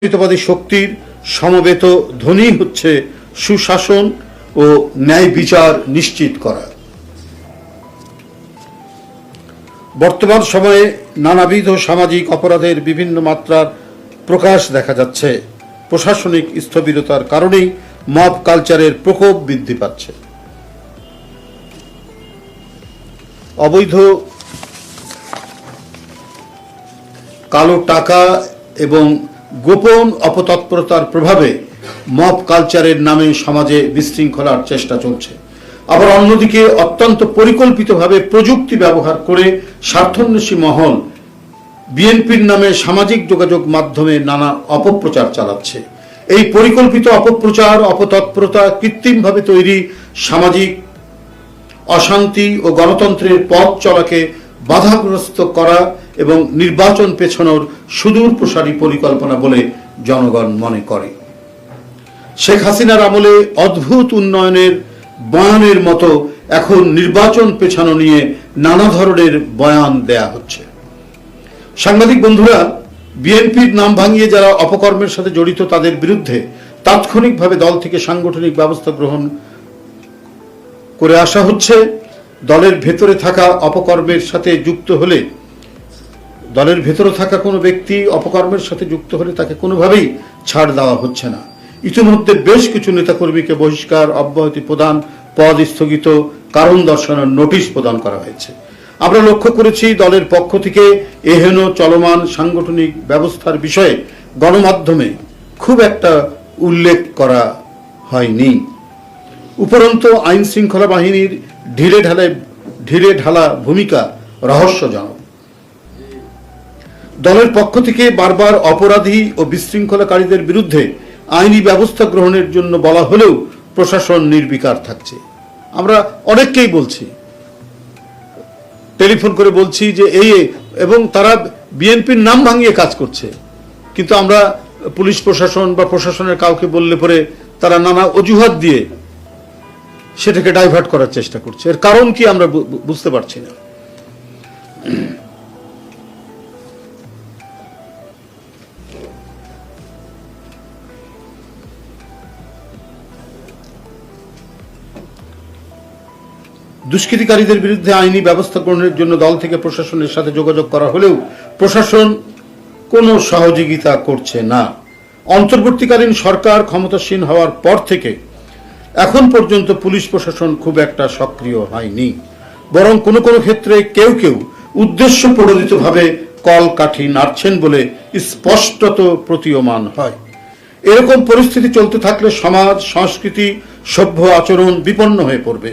হিতবাদী শক্তির সমবেত ধ্বনি হচ্ছে সুশাসন ও ন্যায় বিচার নিশ্চিত করা। বর্তমান সময়ে নানাবিধ সামাজিক অপরাধের বিভিন্ন মাত্রার প্রকাশ দেখা যাচ্ছে। প্রশাসনিক স্থবিরতার কারণেই মব কালচারের প্রকোপ বৃদ্ধি পাচ্ছে। অবৈধ কালো টাকা এবং গোপন অপতৎপরতার প্রভাবে মব কালচারের নামে সমাজে বিশৃঙ্খলার চেষ্টা চলছে। আবার অন্যদিকে অত্যন্ত পরিকল্পিতভাবে প্রযুক্তি ব্যবহার করে স্বার্থান্বেষী মহল বিএনপির নামে সামাজিক যোগাযোগ মাধ্যমে নানা অপপ্রচার চালাচ্ছে। এই পরিকল্পিত অপপ্রচার অপতৎপরতা কৃত্রিমভাবে তৈরি সামাজিক অশান্তি ও গণতন্ত্রের পথ চলাকে বাধাগ্রস্ত করা এবং নির্বাচন পেছানোর সুদূর প্রসারী পরিকল্পনা বলে জনগণ মনে করে। শেখ হাসিনার আমলে অদ্ভুত উন্নয়নের বয়ানের মতো এখন নির্বাচন পেছানো নিয়ে নানা ধরনের বয়ান দেয়া হচ্ছে। সাংবাদিক বন্ধুরা, বিএনপির নাম ভাঙিয়ে যারা অপকর্মের সাথে জড়িত তাদের বিরুদ্ধে তাৎক্ষণিকভাবে দল থেকে সাংগঠনিক ব্যবস্থা গ্রহণ করে আসা হচ্ছে। দলের ভেতরে থাকা অপকর্মের সাথে যুক্ত হলে, দলের ভেতরে থাকা কোনো ব্যক্তি অপকর্মের সাথে যুক্ত হলে তাকে কোনোভাবেই ছাড় দেওয়া হচ্ছে না। ইতিমধ্যে বেশ কিছু নেতাকর্মীকে বহিষ্কার, অব্যাহতি প্রদান, পদ স্থগিত, কারণ দর্শানোর নোটিশ প্রদান করা হয়েছে। আমরা লক্ষ্য করেছি দলের পক্ষ থেকে এহেন চলমান সাংগঠনিক ব্যবস্থার বিষয়ে গণমাধ্যমে খুব একটা উল্লেখ করা হয়নি। উপরন্তু আইন শৃঙ্খলা বাহিনীর ঢিলে ঢালা ভূমিকা রহস্যজনক। দলের পক্ষ থেকে বারবার অপরাধী ও বিশৃঙ্খলাকারীদের বিরুদ্ধে আইনি ব্যবস্থা গ্রহণের জন্য বলা হলেও প্রশাসন নির্বিকার থাকছে। আমরা অনেককেই বলছি, টেলিফোন করে বলছি যে এবং তারা বিএনপির নাম ভাঙিয়ে কাজ করছে, কিন্তু আমরা পুলিশ প্রশাসন বা প্রশাসনের কাউকে বললে পরে তারা নানা অজুহাত দিয়ে সেটাকে ডাইভার্ট করার চেষ্টা করছে। এর কারণ কি আমরা বুঝতে পারছি না। দুষ্কৃতিকারীদের বিরুদ্ধে আইনি ব্যবস্থা গ্রহণের জন্য দল থেকে প্রশাসনের সাথে যোগাযোগ করা হলেও প্রশাসন কোনো সহযোগিতা করছে না। অন্তর্বর্তীকালীন সরকার ক্ষমতাসীন হওয়ার পর থেকে এখন পর্যন্ত পুলিশ প্রশাসন খুব একটা সক্রিয় হয়নি, বরং কোনো কোনো ক্ষেত্রে কেউ কেউ উদ্দেশ্য প্রণোদিতভাবে কলকাঠি নাড়ছেন বলে স্পষ্টত প্রতীয়মান হয়। এরকম পরিস্থিতি চলতে থাকলে সমাজ, সংস্কৃতি, সভ্য আচরণ বিপন্ন হয়ে পড়বে।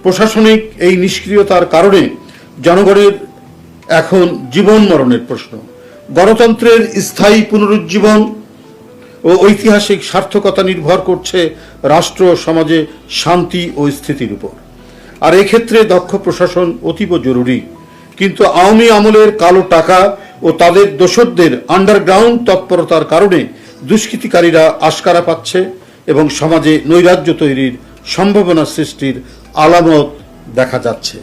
প্রশাসনিক এই নিষ্ক্রিয়তার কারণে জনগণের এখন জীবন মরণের প্রশ্ন। গণতন্ত্রের স্থায়ী পুনরুজ্জীবন ও ঐতিহাসিক সার্থকতা নির্ভর করছে রাষ্ট্র সমাজে শান্তি ও স্থিতির উপর। আর এক্ষেত্রে দক্ষ প্রশাসন অতীব জরুরি। কিন্তু আওয়ামী আমলের কালো টাকা ও তাদের দোসরদের আন্ডারগ্রাউন্ড তৎপরতার কারণে দুষ্কৃতিকারীরা আশকারা পাচ্ছে এবং সমাজে নৈরাজ্য তৈরির সম্ভাবনা সৃষ্টির আলামত দেখা যাচ্ছে,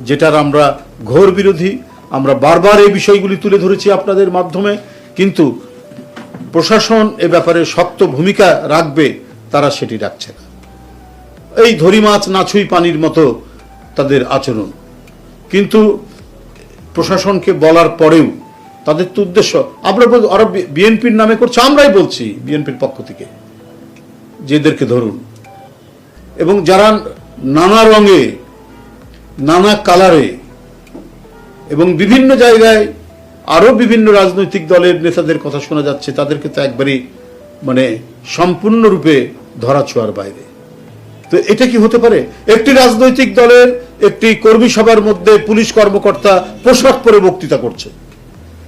যেটার আমরা ঘোর বিরোধী। আমরা বারবার এই বিষয়গুলি তুলে ধরেছি আপনাদের মাধ্যমে, কিন্তু প্রশাসন এ ব্যাপারে শক্ত ভূমিকা রাখবে, তারা সেটি রাখছে না। এই ধরি মাছ না ছুঁই পানির মতো তাদের আচরণ। কিন্তু প্রশাসনকে বলার পরেও তাদের তো উদ্দেশ্য, আমরা ওরা বিএনপির নামে করছে, আমরাই বলছি বিএনপির পক্ষ থেকে যে এদেরকে ধরুন। এবং যারা নানা রঙে, নানা কালারে এবং বিভিন্ন জায়গায় আরো বিভিন্ন রাজনৈতিক দলের নেতাদের কথা শোনা যাচ্ছে, তাদেরকে তো একবারই সম্পূর্ণরূপে ধরাছোঁয়ার বাইরে। তো এটা কি হতে পারে? একটি রাজনৈতিক দলের একটি কর্মী সভার মধ্যে পুলিশ কর্মকর্তা পোশাক পরে বক্তৃতা করছে।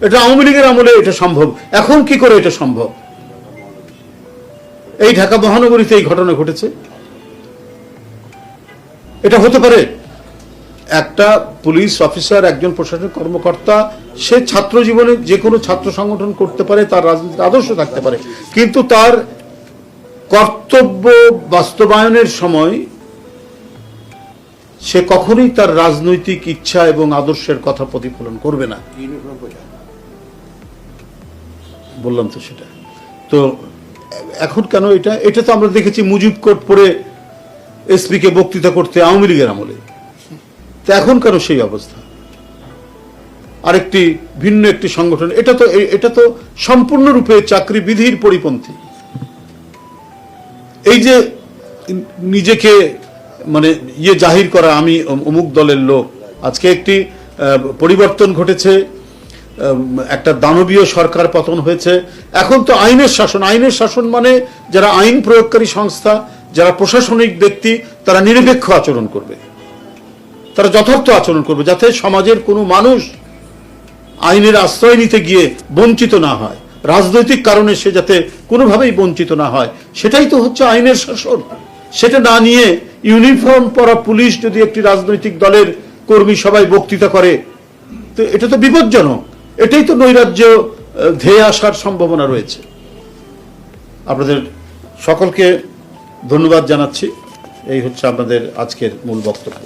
এটা আওয়ামী লীগের আমলে এটা সম্ভব, এখন কি করে এটা সম্ভব? এই ঢাকা মহানগরীতে এই ঘটনা ঘটেছে। এটা হতে পারে? একটা পুলিশ অফিসার, একজন প্রশাসনিক কর্মকর্তা, সে ছাত্র জীবনে যে কোনো ছাত্র সংগঠন করতে পারে, তার রাজনৈতিক আদর্শ থাকতে পারে, কিন্তু তার কর্তব্য বাস্তবায়নের সময় সে কখনোই তার রাজনৈতিক ইচ্ছা এবং আদর্শের কথা প্রতিফলন করবে না। বললাম তো সেটা। তো এখন কেন এটা এটা তো আমরা দেখেছি মুজিব কোড পড়ে এসপি কে বক্তৃতা করতে আওয়ামী লীগের আমলে, তো এখন কেন সেই অবস্থা? আরেকটি ভিন্ন একটি সংগঠন, এটা তো সম্পূর্ণরূপে চাকরি বিধির পরিপন্থী। এই যে নিজেকে মানে জাহির করা, আমি অমুক দলের লোক, আজকে একটি পরিবর্তন ঘটেছে, একটা দানবীয় সরকার পতন হয়েছে, এখন তো আইনের শাসন। আইনের শাসন মানে যারা আইন প্রয়োগকারী সংস্থা, যারা প্রশাসনিক ব্যক্তি, তারা নিরপেক্ষ আচরণ করবে, তারা যথার্থ আচরণ করবে, যাতে সমাজের কোনো মানুষ আইনের আশ্রয় নিতে গিয়ে বঞ্চিত না হয়, রাজনৈতিক কারণে সে যাতে কোনোভাবেই বঞ্চিত না হয়। সেটাই তো হচ্ছে আইনের শাসন। সেটা না নিয়ে ইউনিফর্ম পরা পুলিশ যদি একটি রাজনৈতিক দলের কর্মী সবাই বক্তৃতা করে, তো এটা তো বিপজ্জনক। এটাই তো নৈরাজ্য ধেয়ে আসার সম্ভাবনা রয়েছে। আপনাদের সকলকে ধন্যবাদ জানাচ্ছি। এই হচ্ছে আমাদের আজকের মূল বক্তব্য।